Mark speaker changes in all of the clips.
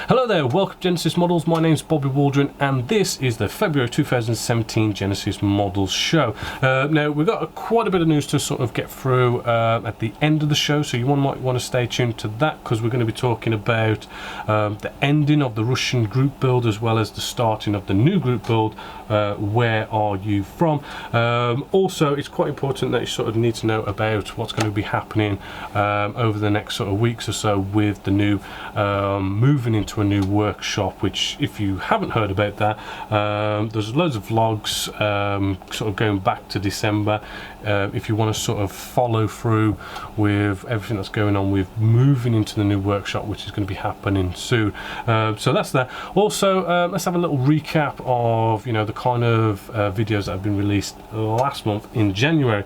Speaker 1: Hello there, welcome to Genesis Models. My name's Bobby Waldron and this is the February 2017 Genesis Models show. Now we've got quite a bit of news to sort of get through at the end of the show, so you might want to stay tuned to that because we're going to be talking about the ending of the Russian group build as well as the starting of the new group build. Where are you from? Also, it's quite important that you sort of need to know about what's going to be happening over the next sort of weeks or so with the new moving into a new workshop, which if you haven't heard about that, there's loads of vlogs sort of going back to December. If you want to sort of follow through with everything that's going on with moving into the new workshop, which is going to be happening soon. So that's that. Also, let's have a little recap of the kind of videos that have been released last month in January.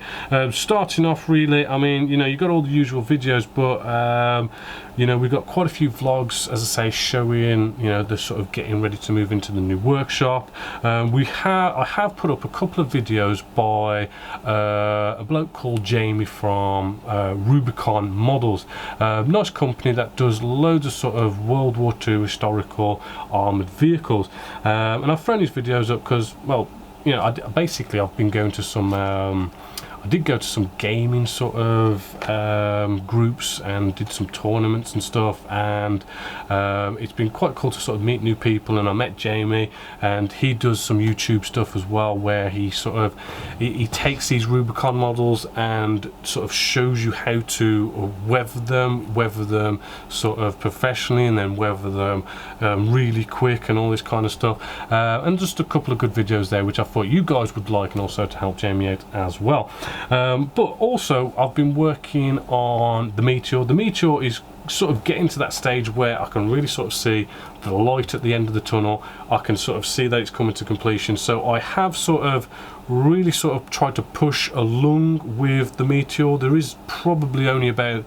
Speaker 1: Starting off, really, I mean, you got all the usual videos, but we've got quite a few vlogs, as I say, showing the sort of getting ready to move into the new workshop. I have put up a couple of videos by a bloke called Jamie from Rubicon Models, nice company that does loads of sort of World War II historical armored vehicles, and I've thrown these videos up because, well, basically I've been going to some I did go to some gaming sort of groups and did some tournaments and stuff, and it's been quite cool to sort of meet new people. And I met Jamie, and he does some YouTube stuff as well, where he sort of he takes these Rubicon models and sort of shows you how to weather them sort of professionally, and then weather them really quick and all this kind of stuff, and just a couple of good videos there which I thought you guys would like, and also to help Jamie out as well. But also I've been working on the Meteor. The Meteor is sort of getting to that stage where I can really sort of see the light at the end of the tunnel. I can sort of see that it's coming to completion, so I have sort of really sort of tried to push along with the Meteor. There is probably only about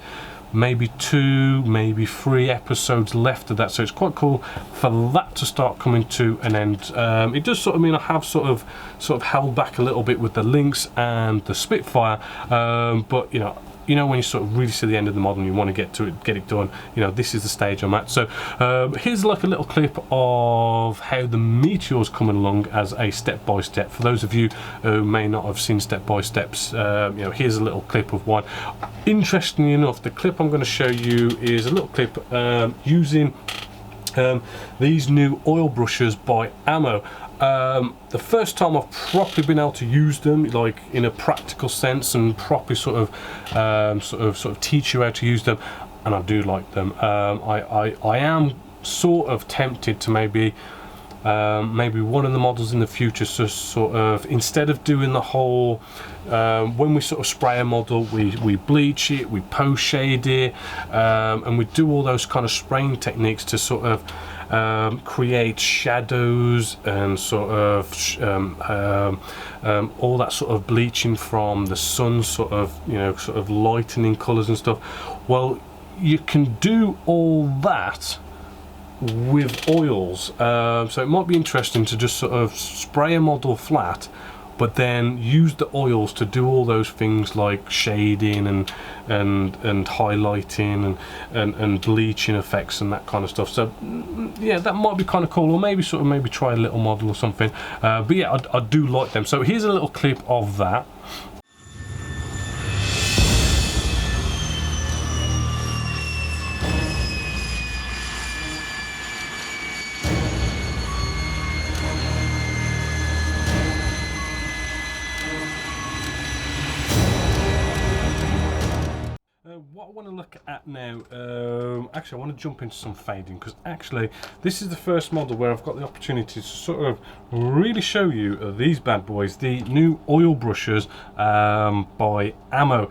Speaker 1: maybe 2, maybe 3 episodes left of that, so it's quite cool for that to start coming to an end. It does sort of mean I have sort of held back a little bit with the Lynx and the Spitfire, but when you sort of really see the end of the model and you want to get it done, this is the stage I'm at. So here's like a little clip of how the Meteor's coming along as a step-by-step. For those of you who may not have seen step-by-steps, here's a little clip of one. Interestingly enough, the clip I'm going to show you is a little clip using these new oil brushes by Ammo. The first time I've properly been able to use them, like in a practical sense, and properly sort of teach you how to use them, and I do like them. I am sort of tempted to maybe one of the models in the future, so sort of instead of doing the whole when we sort of spray a model, we bleach it, we post shade it, and we do all those kind of spraying techniques to sort of create shadows and sort of all that sort of bleaching from the sun, sort of lightening colours and stuff. Well, you can do all that with oils, so it might be interesting to just sort of spray a model flat, but then use the oils to do all those things like shading and highlighting and bleaching effects and that kind of stuff. So yeah, that might be kind of cool, or maybe try a little model or something. But yeah, I do like them. So here's a little clip of that. What I want to look at now, actually I want to jump into some fading, because actually this is the first model where I've got the opportunity to sort of really show you these bad boys, the new oil brushes by Ammo.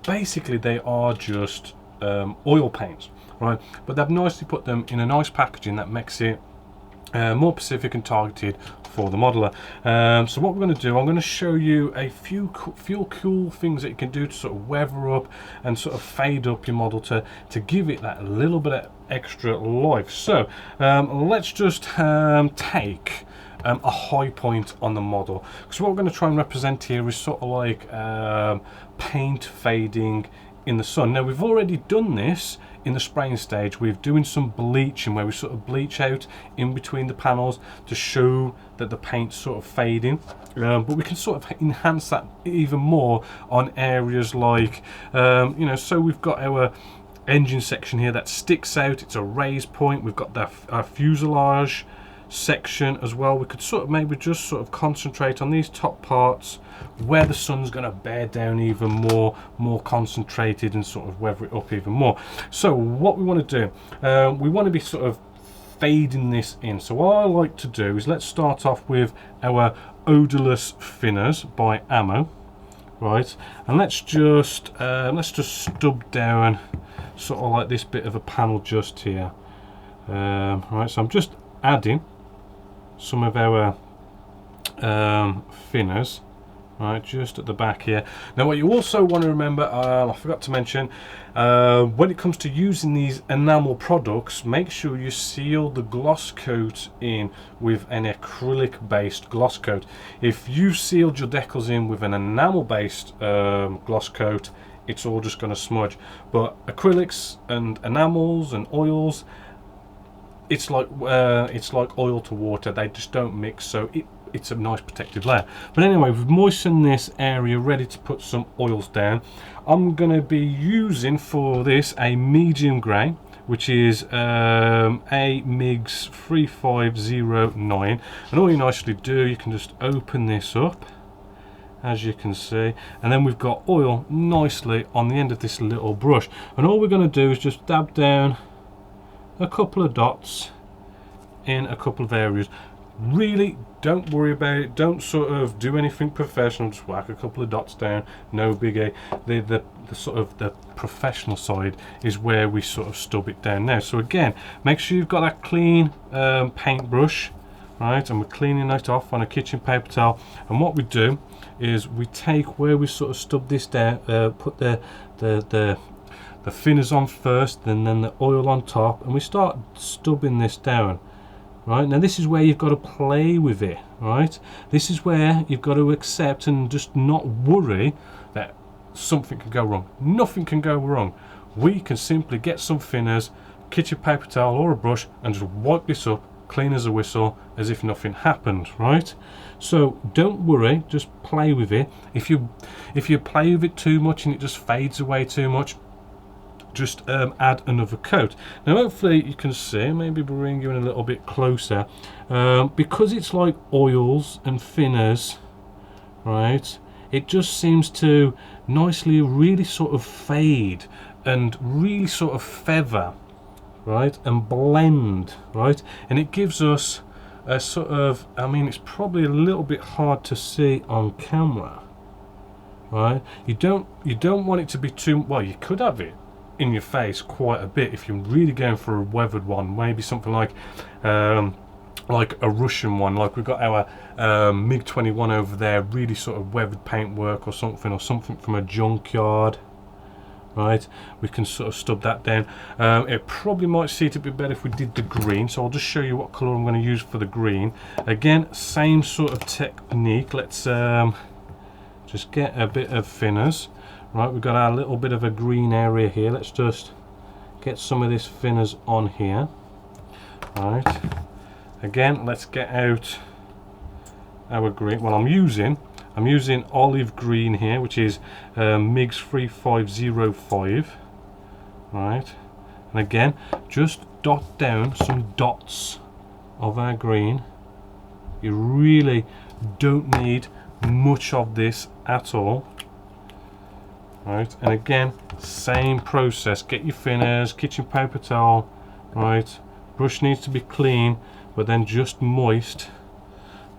Speaker 1: Basically they are just oil paints, right, but they've nicely put them in a nice packaging that makes it more specific and targeted for the modeler. So what we're going to do, I'm going to show you a few cool things that you can do to sort of weather up and sort of fade up your model to give it that little bit of extra life. So let's just take a high point on the model, because what we're going to try and represent here is sort of like paint fading in the sun. Now we've already done this in the spraying stage. We're doing some bleaching where we sort of bleach out in between the panels to show that the paint's sort of fading, but we can sort of enhance that even more on areas like you know, so we've got our engine section here that sticks out, it's a raised point. We've got our fuselage section as well. We could sort of maybe just sort of concentrate on these top parts where the sun's going to bear down even more concentrated, and sort of weather it up even more. So what we want to do, we want to be sort of fading this in. So what I like to do is, let's start off with our odorless thinners by Ammo, right? And let's just stub down sort of like this bit of a panel just here. Right, so I'm just adding some of our thinners, right, just at the back here. Now what you also want to remember, I forgot to mention, when it comes to using these enamel products, make sure you seal the gloss coat in with an acrylic based gloss coat. If you've sealed your decals in with an enamel based gloss coat, it's all just going to smudge. But acrylics and enamels and oils, it's like oil to water, they just don't mix, so it's a nice protective layer. But anyway, we've moistened this area, ready to put some oils down. I'm going to be using for this a medium grey, which is a MIGS 3509, and all you nicely do, you can just open this up, as you can see, and then we've got oil nicely on the end of this little brush, and all we're going to do is just dab down a couple of dots in a couple of areas. Really don't worry about it, don't sort of do anything professional, just whack a couple of dots down, no biggie. The sort of the professional side is where we sort of stub it down now. So again, make sure you've got that clean paintbrush, right, and we're cleaning that off on a kitchen paper towel. And what we do is we take where we sort of stub this down, put the thinners on first, and then the oil on top, and we start stubbing this down. Right, now this is where you've got to play with it, right? This is where you've got to accept and just not worry that something can go wrong. Nothing can go wrong. We can simply get some thinners, kitchen paper towel or a brush, and just wipe this up, clean as a whistle, as if nothing happened, right? So don't worry, just play with it. If you play with it too much and it just fades away too much, just add another coat. Now hopefully you can see, maybe bring you in a little bit closer, because it's like oils and thinners, right, it just seems to nicely really sort of fade and really sort of feather, right, and blend, right, and it gives us a sort of, I mean, it's probably a little bit hard to see on camera, right? You don't want it to be too, well, you could have it in your face quite a bit if you're really going for a weathered one, maybe something like a Russian one, like we've got our MiG-21 over there, really sort of weathered paintwork or something from a junkyard, right? We can sort of stub that down. It probably might suit a bit better if we did the green, so I'll just show you what colour I'm going to use for the green. Again, same sort of technique. Let's just get a bit of thinners. Right, we've got our little bit of a green area here. Let's just get some of this thinners on here. Right, again, let's get out our green. Well, I'm using olive green here, which is MIGS 3505. Right, and again, just dot down some dots of our green. You really don't need much of this at all. Right, and again, same process. Get your thinners, kitchen paper towel, right, brush needs to be clean but then just moist,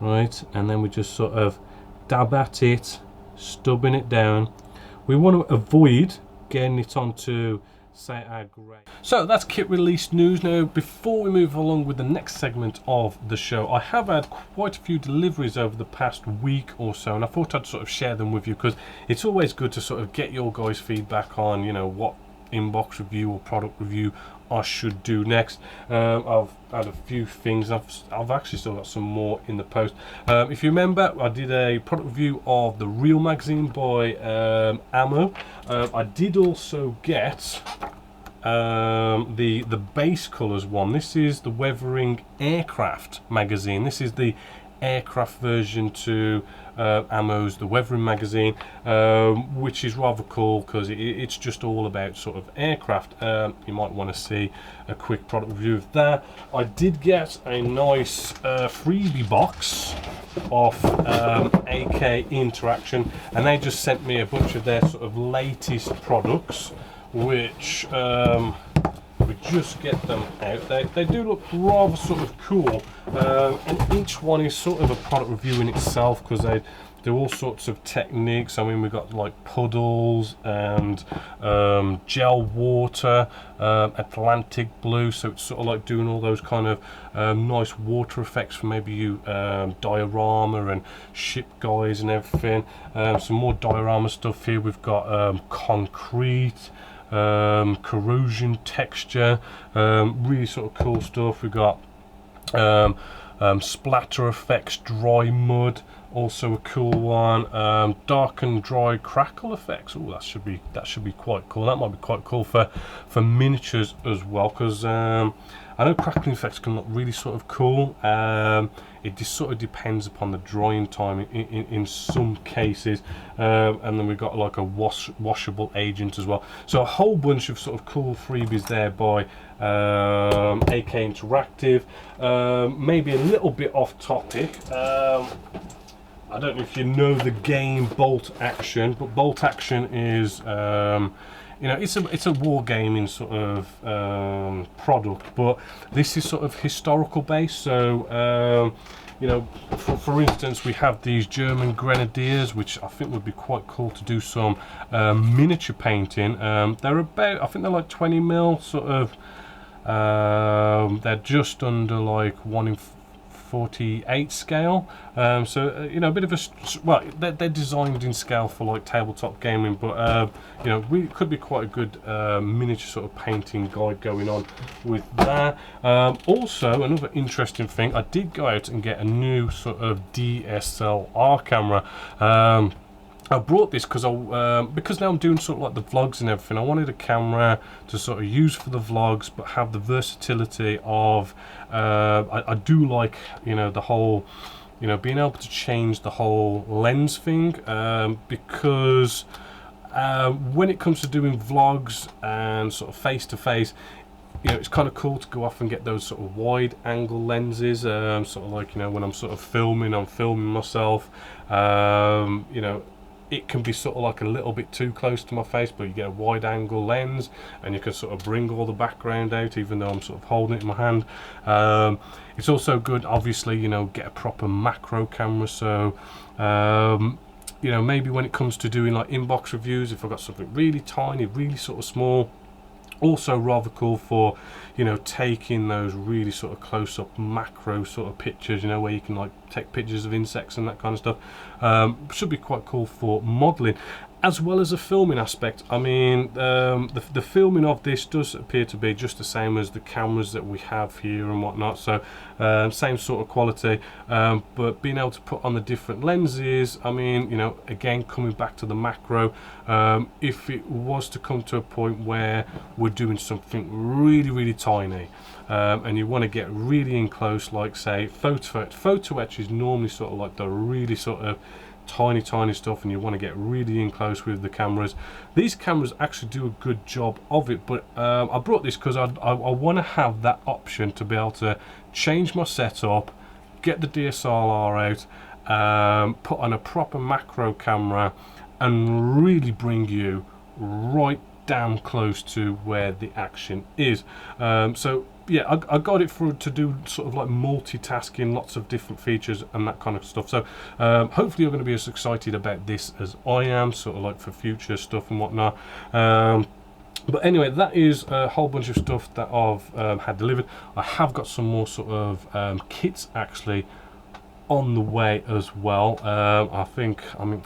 Speaker 1: right, and then we just sort of dab at it, stubbing it down. We want to avoid getting it onto, say, our grey. So that's kit release news. Now before we move along with the next segment of the show, I have had quite a few deliveries over the past week or so, and I thought I'd sort of share them with you, because it's always good to sort of get your guys' feedback on, you know, what inbox review or product review I should do next. I've had a few things. I've actually still got some more in the post. If you remember, I did a product review of the Real magazine by Ammo. I did also get the base colours one. This is the Weathering Aircraft magazine. This is the aircraft version to Ammo's The Weathering magazine, which is rather cool because it's just all about sort of aircraft. You might want to see a quick product review of that. I did get a nice freebie box off AK Interaction, and they just sent me a bunch of their sort of latest products, which we just get them out. They do look rather sort of cool, and each one is sort of a product review in itself because they do all sorts of techniques. I mean, we've got like puddles and gel water, Atlantic blue, so it's sort of like doing all those kind of nice water effects for maybe you diorama and ship guys and everything. Some more diorama stuff here. We've got concrete, corrosion texture, really sort of cool stuff. We've got splatter effects, dry mud, also a cool one. Dark and dry crackle effects. Oh, that should be quite cool. That might be quite cool for miniatures as well, because I know crackling effects can look really sort of cool. It just sort of depends upon the drying time in some cases, and then we've got like a washable agent as well. So a whole bunch of sort of cool freebies there by AK Interactive. Maybe a little bit off topic. I don't know if you know the game Bolt Action, but Bolt Action is you know, it's a wargaming sort of product, but this is sort of historical based. So you know, for instance, we have these German grenadiers, which I think would be quite cool to do some miniature painting. They're about, I think they're like 20 mil sort of. They're just under like 1 in 48 scale, so you know, a bit of a well, they're designed in scale for like tabletop gaming, but you know, we could be quite a good miniature sort of painting guide going on with that. Also, another interesting thing, I did go out and get a new sort of DSLR camera. I brought this because now I'm doing sort of like the vlogs and everything. I wanted a camera to sort of use for the vlogs, but have the versatility of I do like, you know, the whole, you know, being able to change the whole lens thing, because when it comes to doing vlogs and sort of face to face, you know, it's kind of cool to go off and get those sort of wide angle lenses, sort of like, you know, when I'm sort of filming, I'm filming myself, you know, it can be sort of like a little bit too close to my face, but you get a wide angle lens and you can sort of bring all the background out even though I'm sort of holding it in my hand. It's also good, obviously, you know, get a proper macro camera. So you know, maybe when it comes to doing like inbox reviews, if I've got something really tiny, really sort of small, also rather cool for, you know, taking those really sort of close-up macro sort of pictures, you know, where you can like take pictures of insects and that kind of stuff. Should be quite cool for modeling, as well as a filming aspect. I mean, the filming of this does appear to be just the same as the cameras that we have here and whatnot, so same sort of quality, but being able to put on the different lenses, I mean, you know, again, coming back to the macro, if it was to come to a point where we're doing something really tiny, and you want to get really in close, like say photo etch is normally sort of like the really sort of tiny stuff, and you want to get really in close with the cameras. These cameras actually do a good job of it, but I brought this because I want to have that option to be able to change my setup, get the DSLR out, put on a proper macro camera, and really bring you right down close to where the action is. So yeah, I got it to do sort of like multitasking, lots of different features and that kind of stuff. So hopefully you're going to be as excited about this as I am, sort of like for future stuff and whatnot. But anyway, that is a whole bunch of stuff that I've had delivered. I have got some more sort of kits actually on the way as well. I think, I mean,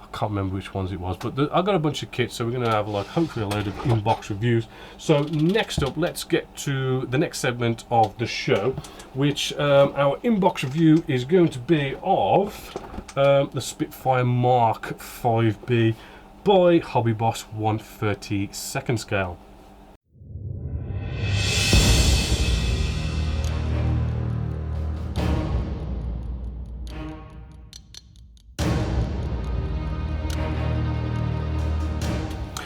Speaker 1: I can't remember which ones it was, but I got a bunch of kits, so we're going to have like hopefully a load of inbox reviews. So next up, let's get to the next segment of the show, which our inbox review is going to be of the Spitfire Mark 5B by Hobby Boss 1/32 scale.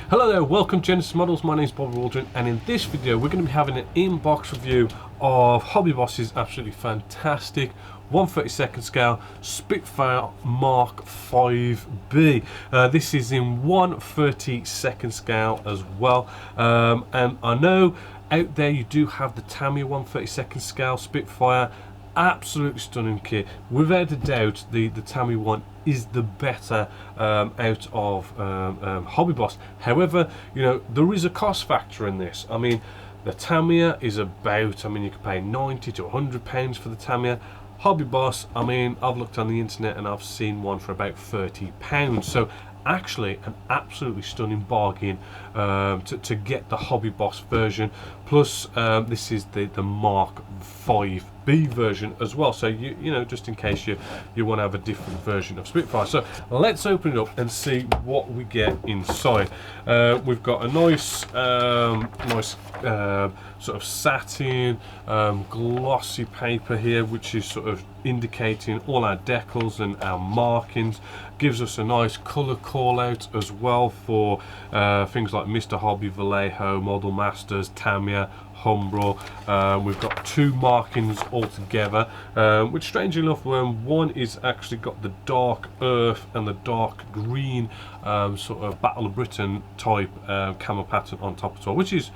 Speaker 1: Hello there, welcome to Genesis Models. My name is Bobby Waldron, and in this video we're going to be having an inbox review of Hobby Boss's absolutely fantastic 1/32 scale Spitfire Mark 5B. This is in 1/32 scale as well, and I know out there you do have the Tamiya 1/32 scale Spitfire. Absolutely stunning kit, without a doubt. The Tamiya one is the better out of Hobby Boss. However, you know, there is a cost factor in this. I mean, the Tamiya is about, I mean, you can pay 90 to 100 pounds for the Tamiya. Hobby Boss, I mean, I've looked on the internet and I've seen one for about 30 pounds. So actually an absolutely stunning bargain to get the Hobby Boss version. Plus this is the Mark 5B version as well, so you know, just in case you want to have a different version of Spitfire. So let's open it up and see what we get inside. We've got a nice sort of satin glossy paper here, which is sort of indicating all our decals and our markings. Gives us a nice colour call out as well for things like Mr. Hobby, Vallejo, Model Masters, Tamiya, Humbrol. We've got two markings altogether, which strangely enough, one is actually got the dark earth and the dark green sort of Battle of Britain type camo pattern on top as well, which is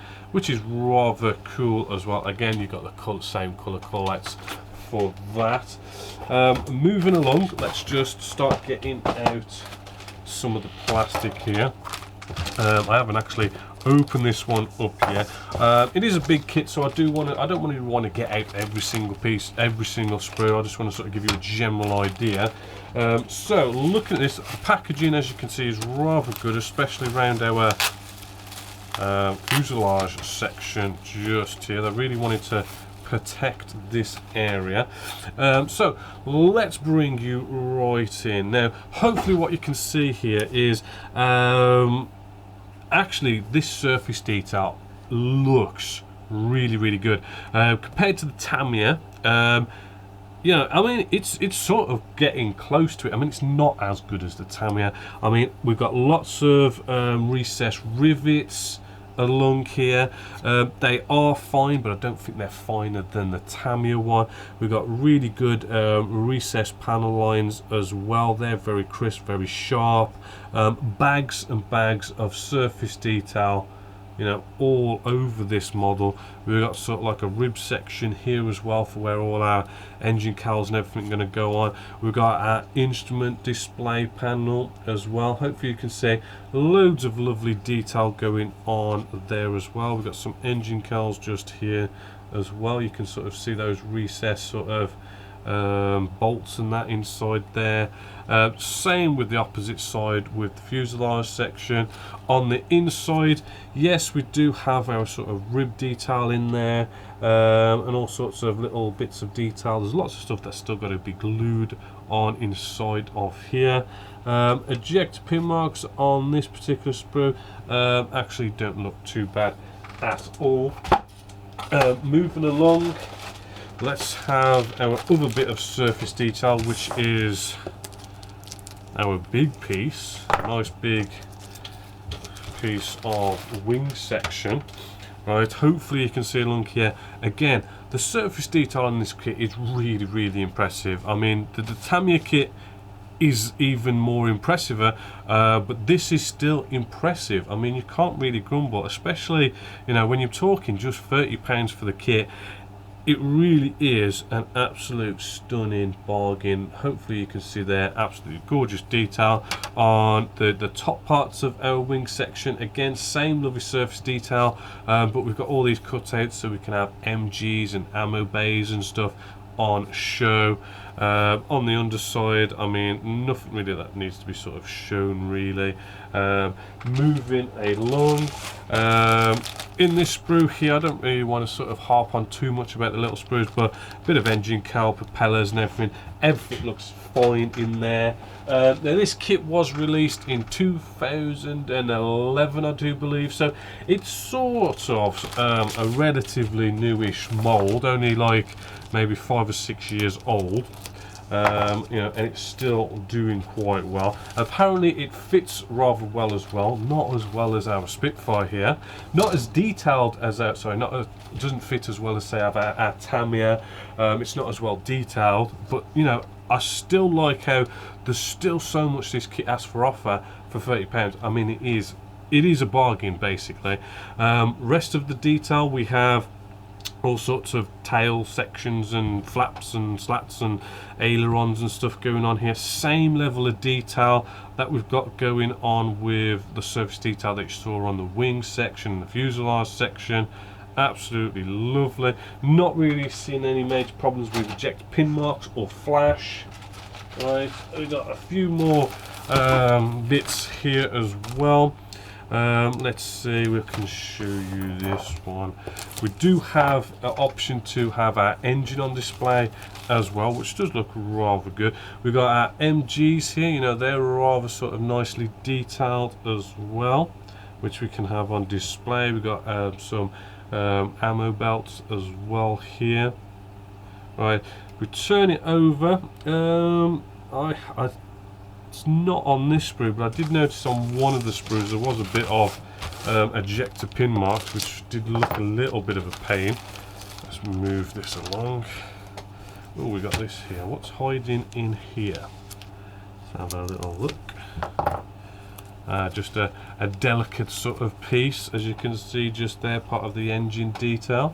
Speaker 1: rather cool as well. Again, you've got the same colour call outs for that. Moving along, let's just start getting out some of the plastic here. I haven't actually opened this one up yet. It is a big kit, so I don't want to get out every single piece, every single sprue. I just want to sort of give you a general idea. So looking at this, the packaging, as you can see, is rather good, especially around our fuselage section just here. They really wanted to protect this area. So let's bring you right in. Now hopefully what you can see here is actually this surface detail looks really good compared to the Tamiya. You know, I mean, it's sort of getting close to it. I mean, it's not as good as the Tamiya. I mean, we've got lots of recessed rivets along here. They are fine, but I don't think they're finer than the Tamiya one. We've got really good recessed panel lines as well. They're very crisp, very sharp. Bags and bags of surface detail, you know, all over this model. We've got sort of like a rib section here as well for where all our engine cowls and everything are going to go on. We've got our instrument display panel as well. Hopefully you can see loads of lovely detail going on there as well. We've got some engine cowls just here as well. You can sort of see those recessed sort of bolts and that inside there. Same with the opposite side with the fuselage section. On the inside, yes, we do have our sort of rib detail in there, and all sorts of little bits of detail. There's lots of stuff that's still got to be glued on inside of here. Ejector pin marks on this particular sprue actually don't look too bad at all. Moving along, let's have our other bit of surface detail, which is our big piece. A nice big piece of wing section. Right, hopefully you can see along here. Again, the surface detail on this kit is really impressive. I mean, the Tamiya kit is even more impressive, but this is still impressive. I mean, you can't really grumble, especially, you know, when you're talking just £30 for the kit. It really is an absolute stunning bargain. Hopefully you can see there, absolutely gorgeous detail on the top parts of our wing section. Again, same lovely surface detail, but we've got all these cutouts so we can have MGs and ammo bays and stuff on show. On the underside, I mean, nothing really that needs to be sort of shown really. Moving along, in this sprue here, I don't really want to sort of harp on too much about the little sprues, but a bit of engine cowl, propellers and everything looks fine in there. Now this kit was released in 2011, I do believe, so it's sort of a relatively newish mould, only like maybe 5 or 6 years old. You know, and it's still doing quite well. Apparently it fits rather well as well, not as well as our Spitfire here, not as detailed as our, sorry, not as, it doesn't fit as well as say our Tamiya. It's not as well detailed, but you know, I still like how there's still so much this kit has for offer for £30. I mean, it is a bargain basically. Rest of the detail, we have all sorts of tail sections and flaps and slats and ailerons and stuff going on here. Same level of detail that we've got going on with the surface detail that you saw on the wing section, the fuselage section. Absolutely lovely. Not really seeing any major problems with eject pin marks or flash. Right, we've got a few more bits here as well. Let's see, we can show you this one. We do have an option to have our engine on display as well, which does look rather good. We've got our MGs here, you know, they're rather sort of nicely detailed as well, which we can have on display. We've got some ammo belts as well here. Right, we turn it over. It's not on this sprue, but I did notice on one of the sprues there was a bit of ejector pin marks, which did look a little bit of a pain. Let's move this along. Oh, we got this here. What's hiding in here? Let's have a little look. Just a delicate sort of piece, as you can see just there, part of the engine detail.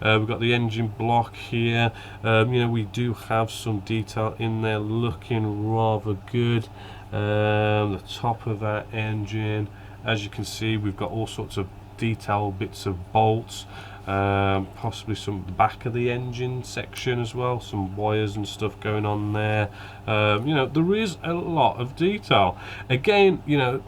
Speaker 1: We've got the engine block here. You know, we do have some detail in there looking rather good. The top of our engine, as you can see, we've got all sorts of detail bits of bolts, possibly some back of the engine section as well, some wires and stuff going on there. You know, there is a lot of detail. Again, you know,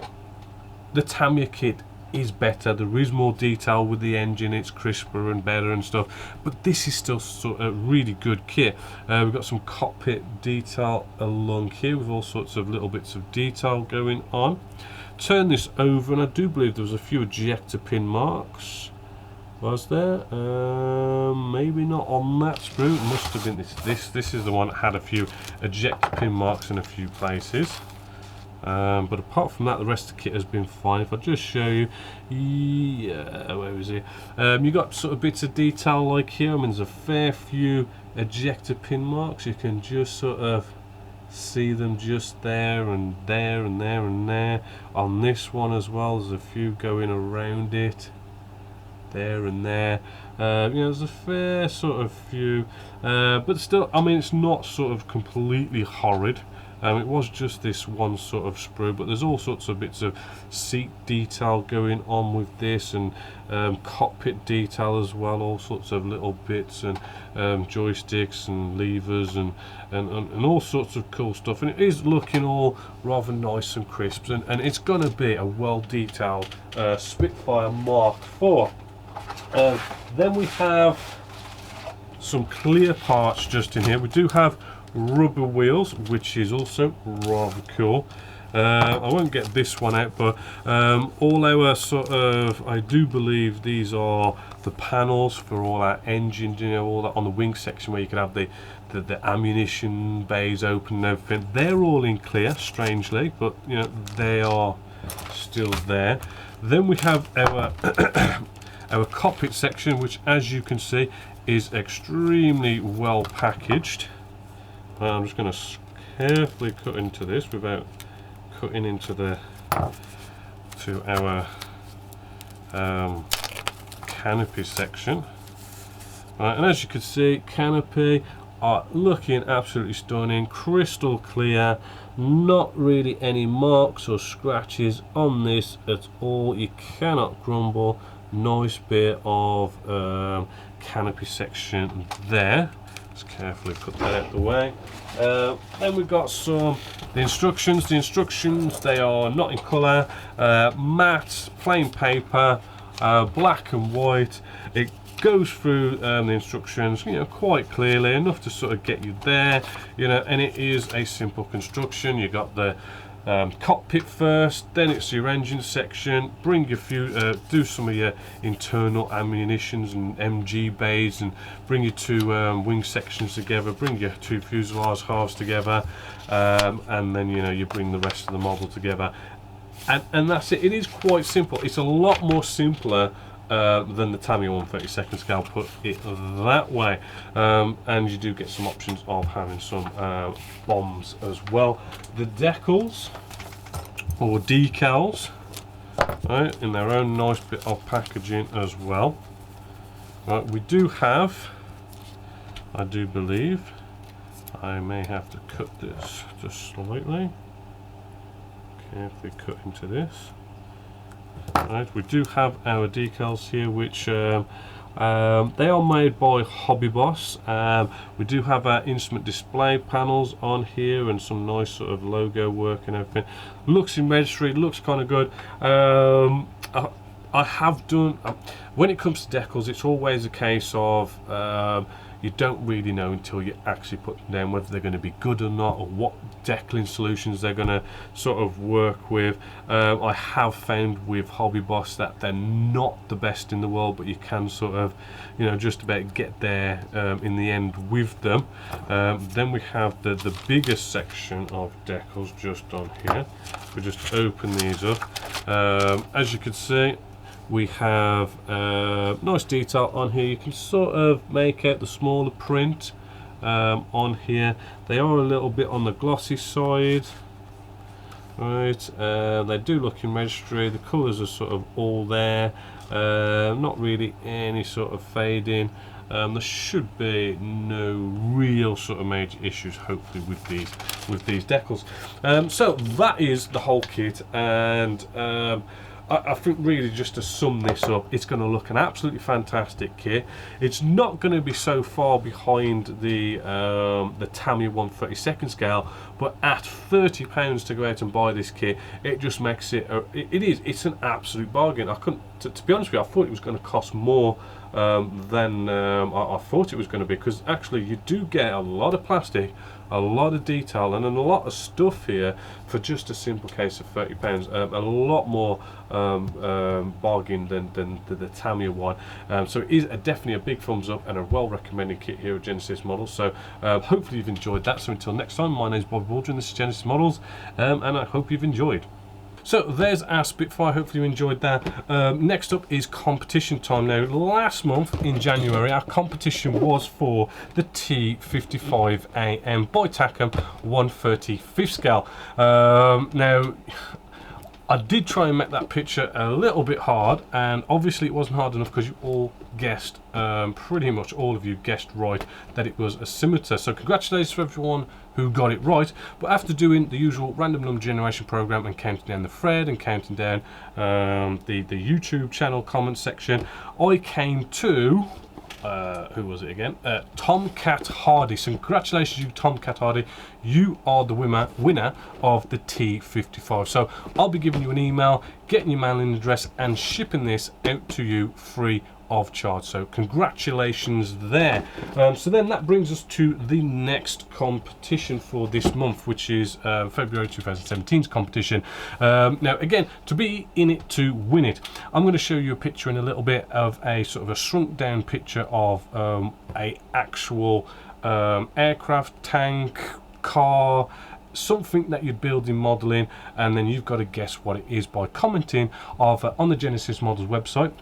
Speaker 1: the Tamiya kit is better, there is more detail with the engine, it's crisper and better and stuff, but this is still sort of really good kit. We've got some cockpit detail along here with all sorts of little bits of detail going on. Turn this over, and I do believe there was a few ejector pin marks. Was there? Maybe not on that sprue. It must have been this is the one that had a few ejector pin marks in a few places. But apart from that, the rest of the kit has been fine. If I just show you, yeah, where is it? You got sort of bits of detail like here. I mean, there's a fair few ejector pin marks. You can just sort of see them just there and there and there and there. On this one as well, there's a few going around it, there and there. You know, there's a fair sort of few, but still, I mean, it's not sort of completely horrid. It was just this one sort of sprue, but there's all sorts of bits of seat detail going on with this, and cockpit detail as well, all sorts of little bits and joysticks and levers and all sorts of cool stuff, and it is looking all rather nice and crisp, and it's going to be a well detailed Spitfire Mark IV. Then we have some clear parts just in here. We do have rubber wheels, which is also rather cool. I won't get this one out, but all our sort of, I do believe these are the panels for all our engine, you know, all that on the wing section where you can have the ammunition bays open and everything. They're all in clear, strangely, but you know, they are still there. Then we have our our cockpit section, which, as you can see, is extremely well packaged. I'm just going to carefully cut into this without cutting into our canopy section. Right, and as you can see, canopy are looking absolutely stunning, crystal clear, not really any marks or scratches on this at all. You cannot grumble. Nice bit of canopy section there. Just carefully put that out the way. Then we've got the instructions. The instructions, they are not in colour, matte, plain paper, black and white. It goes through the instructions, quite clearly, enough to sort of get you there, and it is a simple construction. You got the cockpit first, then it's your engine section. Bring your do some of your internal ammunitions and MG bays, and bring your two wing sections together. Bring your two fuselage halves together, and then you bring the rest of the model together, and that's it. It is quite simple. It's a lot more simpler than the Tamiya 1/32 scale, put it that way, and you do get some options of having some bombs as well. The decals or decals, right, in their own nice bit of packaging as well. Right, we do have, I do believe, I may have to cut this just slightly, carefully cut into this. Right, we do have our decals here, which they are made by Hobby Boss. We do have our instrument display panels on here and some nice sort of logo work and everything. Looks in registry, looks kind of good. I have done, when it comes to decals, it's always a case of you don't really know until you actually put them down whether they're going to be good or not, or what decaling solutions they're going to sort of work with. I have found with Hobby Boss that they're not the best in the world, but you can sort of, just about get there in the end with them. Then we have the biggest section of decals just on here. We just open these up. As you can see, we have nice detail on here. You can sort of make out the smaller print on here. They are a little bit on the glossy side, right? They do look in registry. The colours are sort of all there, not really any sort of fading. There should be no real sort of major issues, hopefully, with these decals. So that is the whole kit, and I think really, just to sum this up, it's going to look an absolutely fantastic kit. It's not going to be so far behind the Tamiya 1/32 scale, but at £30 to go out and buy this kit, it just makes it. It's an absolute bargain. I couldn't, to be honest with you, I thought it was going to cost more than I thought it was going to be, because actually you do get a lot of plastic, a lot of detail, and a lot of stuff here for just a simple case of £30. A lot more bargain than the Tamiya one. So it is definitely a big thumbs up and a well recommended kit here at Genesis Models. So hopefully you've enjoyed that. So until next time, my name is Bobby Waldron, this is Genesis Models, and I hope you've enjoyed. So there's our Spitfire, hopefully you enjoyed that. Next up is competition time. Now, last month in January, our competition was for the T55AM by TACOM 1/35 scale. Now, I did try and make that picture a little bit hard, and obviously it wasn't hard enough because you all guessed, pretty much all of you guessed right that it was a scimitar. So congratulations to everyone who got it right. But after doing the usual random number generation program and counting down the thread and counting down the YouTube channel comment section, I came to who was it again? Tomcat Hardy. So congratulations, you Tomcat Hardy. You are the winner of the T55. So I'll be giving you an email, getting your mailing address, and shipping this out to you free of charge. So congratulations there. So then that brings us to the next competition for this month, which is February 2017's competition. Now again, to be in it to win it, I'm going to show you a picture in a little bit of a sort of a shrunk down picture of a actual aircraft, tank, car, something that you're building, modeling, and then you've got to guess what it is by commenting on the Genesis Models website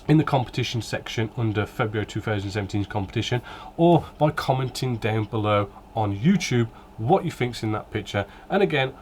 Speaker 1: in the competition section under February 2017's competition, or by commenting down below on YouTube what you think's in that picture. And again,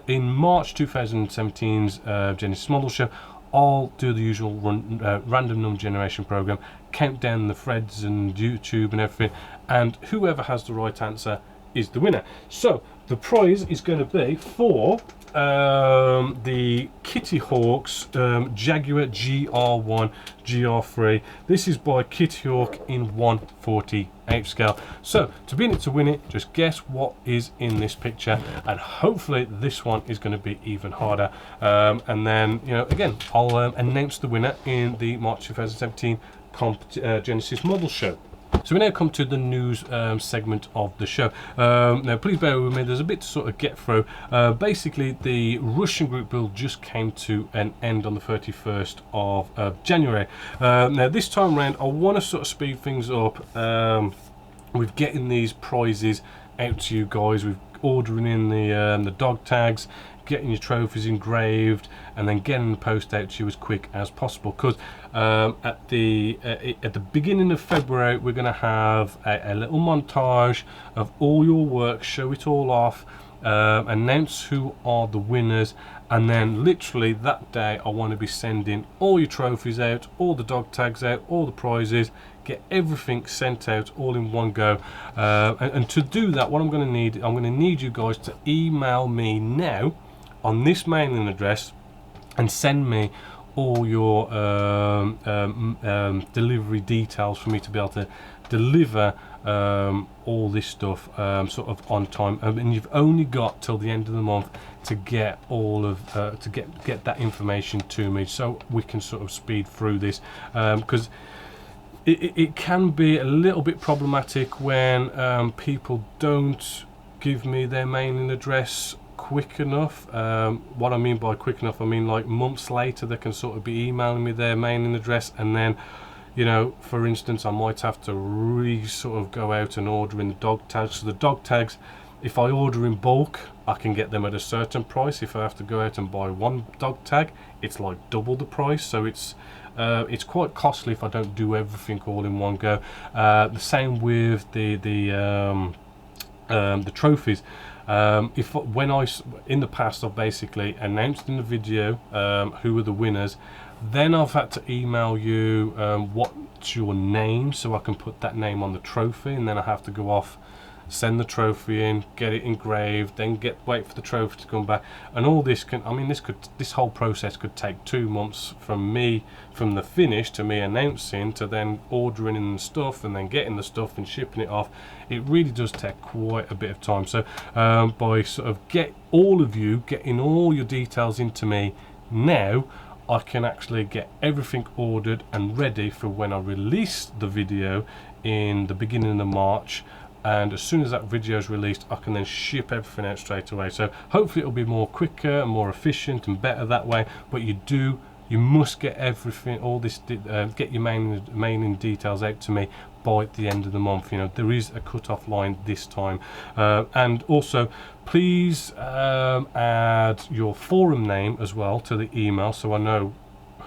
Speaker 1: in March 2017's Genesis Model Show, I'll do the usual random number generation program, count down the threads and YouTube and everything, and whoever has the right answer is the winner. So the prize is going to be for the Kitty Hawks Jaguar GR1 GR3. This is by Kitty Hawk in 1/48 scale. So to be in it to win it, just guess what is in this picture, and hopefully this one is going to be even harder. And then, you know, again, I'll announce the winner in the March 2017 Genesis Models show. So we now come to the news segment of the show. Now please bear with me, there's a bit to sort of get through. Basically the Russian group build just came to an end on the 31st of January. Now this time around I want to sort of speed things up with getting these prizes out to you guys, with ordering in the dog tags, getting your trophies engraved, and then getting the post out to you as quick as possible, because at the beginning of February we're going to have a little montage of all your work, show it all off, announce who are the winners, and then literally that day I want to be sending all your trophies out, all the dog tags out, all the prizes, get everything sent out all in one go. And to do that, what I'm going to need you guys to email me now on this mailing address and send me all your delivery details for me to be able to deliver all this stuff sort of on time. And you've only got till the end of the month to get all of to get that information to me, so we can sort of speed through this, because it can be a little bit problematic when people don't give me their mailing address quick enough. What I mean by quick enough, I mean like months later they can sort of be emailing me their mailing address, and then, you know, for instance, I might have to sort of go out and order in the dog tags. So the dog tags, if I order in bulk, I can get them at a certain price. If I have to go out and buy one dog tag, it's like double the price. So it's quite costly if I don't do everything all in one go. The same with the trophies. In the past I've basically announced in the video who are the winners, then I've had to email you what's your name, so I can put that name on the trophy, and then I have to go off, send the trophy in, get it engraved, then wait for the trophy to come back, and all this can, I mean, this whole process could take 2 months from the finish to me announcing to then ordering in the stuff and then getting the stuff and shipping it off. It really does take quite a bit of time. So by sort of getting all your details into me now, I can actually get everything ordered and ready for when I release the video in the beginning of March. And as soon as that video is released, I can then ship everything out straight away. So hopefully it'll be more quicker and more efficient and better that way. But you must get everything, all this, get your mailing details out to me by the end of the month. You know, there is a cut-off line this time. And also, please add your forum name as well to the email, so I know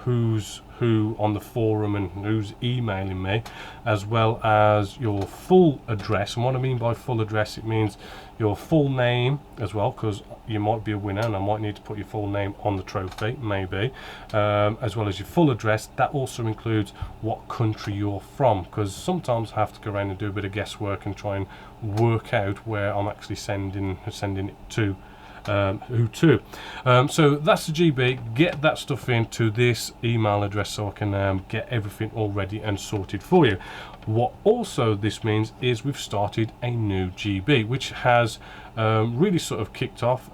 Speaker 1: who's who on the forum and who's emailing me, as well as your full address. And what I mean by full address, it means your full name as well, because you might be a winner and I might need to put your full name on the trophy, maybe, as well as your full address. That also includes what country you're from, because sometimes I have to go around and do a bit of guesswork and try and work out where I'm actually sending it to. Who to. So that's the GB. Get that stuff into this email address so I can get everything all ready and sorted for you. What also this means is we've started a new GB, which has really sort of kicked off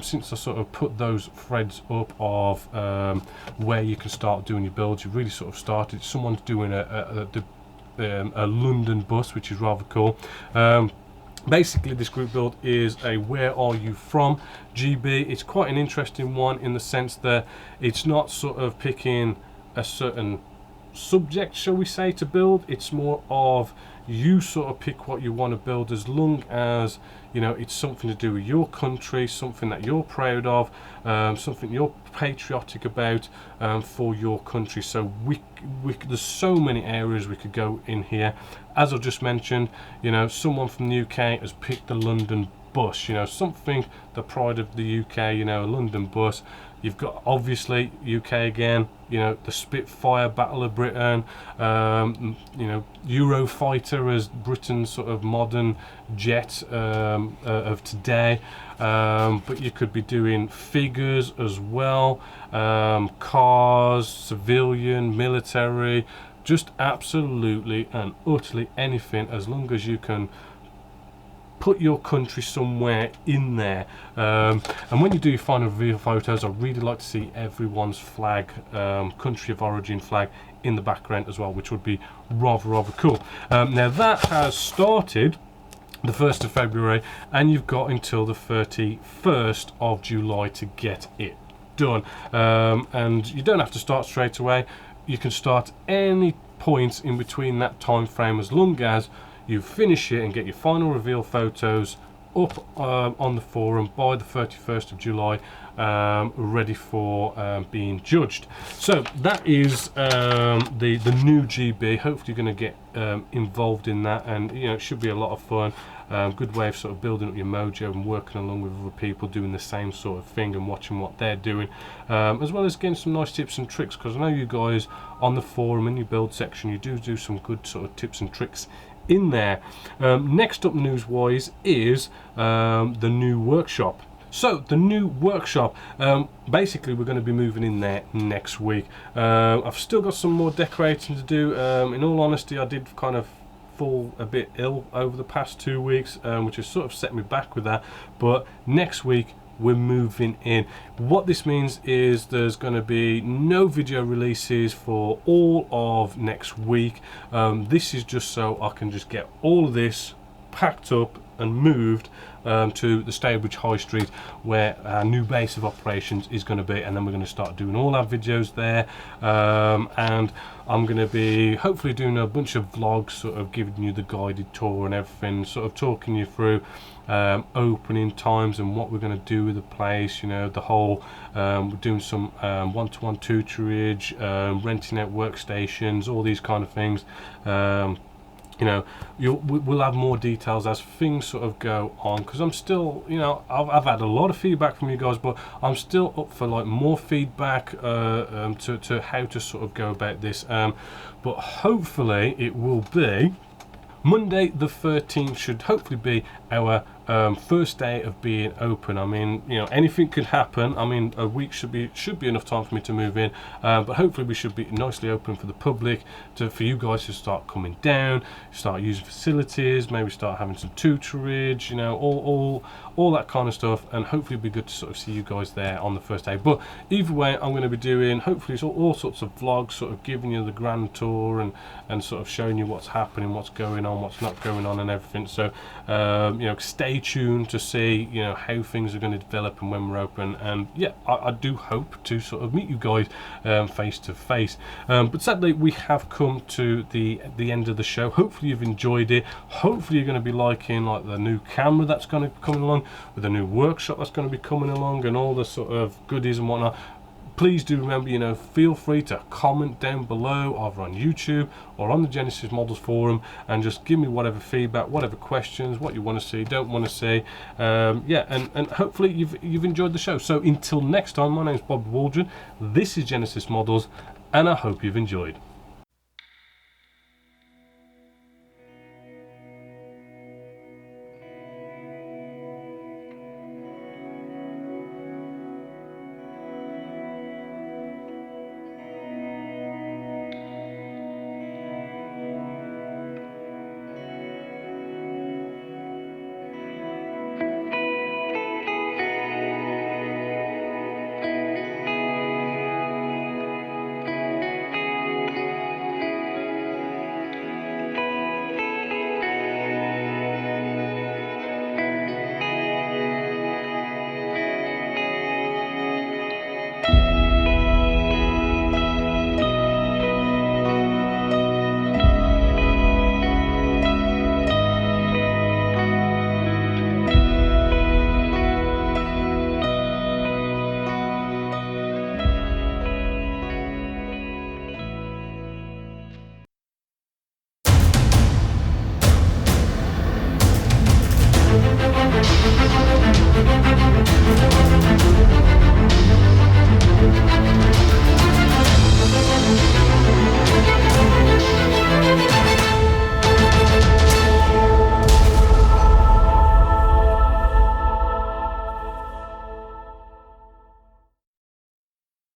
Speaker 1: since I sort of put those threads up of where you can start doing your builds. You've really sort of started. Someone's doing a London bus, which is rather cool. Basically, this group build is a where are you from GB. It's quite an interesting one in the sense that it's not sort of picking a certain subject, shall we say, to build. It's more of you sort of pick what you want to build, as long as, you know, it's something to do with your country, something that you're proud of, something you're patriotic about for your country. So there's so many areas we could go in here. As I've just mentioned, you know, someone from the UK has picked the London bus, you know, something the pride of the UK, you know, a London bus. You've got obviously UK again, you know, the Spitfire, Battle of Britain, you know, Eurofighter as Britain's sort of modern jet of today. But you could be doing figures as well, cars, civilian, military, just absolutely and utterly anything, as long as you can put your country somewhere in there. And when you do your final reveal photos, I really like to see everyone's flag, country of origin flag in the background as well, which would be rather cool. Now that has started the 1st of February, and you've got until the 31st of July to get it done. And you don't have to start straight away. You can start any point in between that time frame, as long as you finish it and get your final reveal photos up on the forum by the 31st of July, ready for being judged. So that is the new GB. Hopefully you're going to get involved in that, and you know, it should be a lot of fun. Good way of sort of building up your mojo and working along with other people doing the same sort of thing and watching what they're doing, as well as getting some nice tips and tricks, because I know you guys on the forum in your build section, you do some good sort of tips and tricks in there. Next up news wise is the new workshop. So the new workshop, basically we're going to be moving in there next week. I've still got some more decorating to do. In all honesty, I did kind of fall a bit ill over the past 2 weeks, which has sort of set me back with that, but next week we're moving in. What this means is there's going to be no video releases for all of next week. This is just so I can just get all of this packed up and moved to the Stourbridge High Street, where our new base of operations is going to be, and then we're going to start doing all our videos there. And I'm going to be hopefully doing a bunch of vlogs, sort of giving you the guided tour and everything, sort of talking you through opening times and what we're going to do with the place, you know, the whole we're doing some one-to-one tutorage, renting out workstations, all these kind of things. You know, we'll have more details as things sort of go on, because I'm still, you know, I've had a lot of feedback from you guys, but I'm still up for like more feedback to how to sort of go about this. But hopefully it will be Monday the 13th, should hopefully be our first day of being open. I mean, you know, anything could happen. I mean, a week should be enough time for me to move in, but hopefully we should be nicely open for the public, for you guys to start coming down, start using facilities, maybe start having some tutorage, you know, all that kind of stuff, and hopefully it'll be good to sort of see you guys there on the first day. But either way, I'm going to be doing hopefully all sorts of vlogs, sort of giving you the grand tour and sort of showing you what's happening, what's going on, what's not going on, and everything. So you know, stay tuned to see, you know, how things are going to develop and when we're open. And yeah, I do hope to sort of meet you guys face to face. But sadly we have come to the end of the show. Hopefully you've enjoyed it. Hopefully you're going to be liking like the new camera that's going to be coming along, with the new workshop that's going to be coming along, and all the sort of goodies and whatnot. Please do remember, you know, feel free to comment down below, either on YouTube or on the Genessis-Models forum, and just give me whatever feedback, whatever questions, what you want to see, don't want to see. Yeah, and hopefully you've enjoyed the show. So until next time, my name's Bob Waldron, this is Genessis-Models, and I hope you've enjoyed.